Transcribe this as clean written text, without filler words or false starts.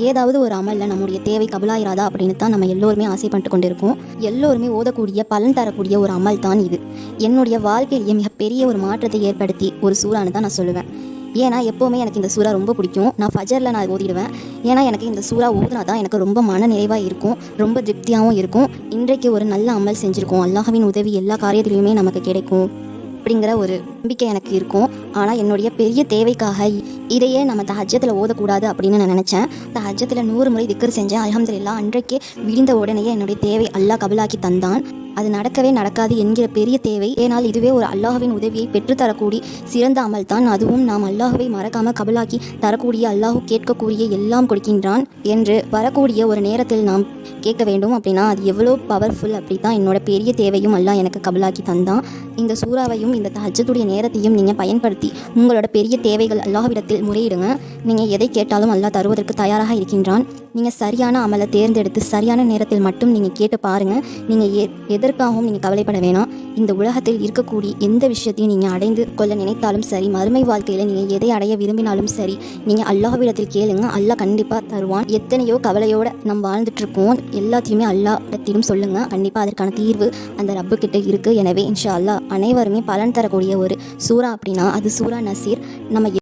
ஏதாவது ஒரு அமலில் நம்முடைய தேவை கபலாயிராதா அப்படின்னு தான் நம்ம எல்லோருமே ஆசைப்பட்டு கொண்டிருக்கோம். எல்லோருமே ஓதக்கூடிய பலன் தரக்கூடிய ஒரு அமல் தான் இது. என்னுடைய வாழ்க்கையிலேயே மிகப்பெரிய ஒரு மாற்றத்தை ஏற்படுத்தி ஒரு சூறான்னு தான் நான் சொல்லுவேன். ஏன்னா எப்போவுமே எனக்கு இந்த சூறா ரொம்ப பிடிக்கும். நான் ஃபஜரில் நான் ஓதிடுவேன். ஏன்னா எனக்கு இந்த சூறா ஓதுனா தான் எனக்கு ரொம்ப மன நிறைவாக இருக்கும், ரொம்ப திருப்தியாகவும் இருக்கும். இன்றைக்கு ஒரு நல்ல அமல் செஞ்சுருக்கோம், அல்லாஹ்வின் உதவி எல்லா காரியத்திலையுமே நமக்கு கிடைக்கும் அப்படிங்கிற ஒரு நம்பிக்கை எனக்கு இருக்கும். ஆனால் என்னுடைய பெரிய தேவைக்காக இதையே நம்ம தஹஜ்ஜத்தில் ஓதக்கூடாது அப்படின்னு நான் நினச்சேன். தஹஜ்ஜத்தில் 100 முறை திக்ர் செஞ்சேன். அல்ஹம்துலில்லாஹ் அன்றைக்கே விடிந்த உடனேயே என்னுடைய தேவை அல்லாஹ் கபலாக்கி தந்தான். அது நடக்கவே நடக்காது என்கிற பெரிய தேவை. ஏனால் இதுவே ஒரு அல்லாஹ்வின் உதவியை பெற்றுத்தரக்கூடிய சிறந்த அமல் தான். அதுவும் நாம் அல்லாஹுவை மறக்காமல் கபலாக்கி தரக்கூடிய, அல்லாஹு கேட்கக்கூடிய எல்லாம் கொடுக்கின்றான் என்று வரக்கூடிய ஒரு நேரத்தில் நாம் கேட்க வேண்டும். அப்படின்னா அது எவ்வளோ பவர்ஃபுல். அப்படி தான் என்னோட பெரிய தேவையும் அல்லாஹ் எனக்கு கபலாக்கி தந்தான். இந்த சூறாவையும் இந்த தஹஜ்ஜுடைய நேரத்தையும் நீங்கள் பயன்படுத்தி உங்களோட பெரிய தேவைகள் அல்லாஹ்விடத்தில் முறையிடுங்க. நீங்கள் எதை கேட்டாலும் அல்லாஹ் தருவதற்கு தயாராக இருக்கின்றான். நீங்கள் சரியான அமலை தேர்ந்தெடுத்து சரியான நேரத்தில் மட்டும் நீங்கள் கேட்டு பாருங்கள். நீங்கள் எதற்காகவும் நீங்கள் கவலைப்பட வேணாம். இந்த உலகத்தில் இருக்கக்கூடிய எந்த விஷயத்தையும் நீங்கள் அடைந்து கொள்ள நினைத்தாலும் சரி, மறுமை வாழ்க்கையில் நீங்கள் எதை அடைய விரும்பினாலும் சரி, நீங்கள் அல்லாஹ்விடத்தில் கேளுங்க, அல்லாஹ் கண்டிப்பாக தருவான். எத்தனையோ கவலையோடு நம்ம வாழ்ந்துட்டுருக்கோம், எல்லாத்தையுமே அல்லாஹ்விடத்திலும் சொல்லுங்கள். கண்டிப்பாக அதற்கான தீர்வு அந்த ரப்பு கிட்ட இருக்குது. எனவே இன்ஷா அல்லாஹ் அனைவருமே பலன் தரக்கூடிய ஒரு சூறா அப்படின்னா அது சூறா நசீர். நம்ம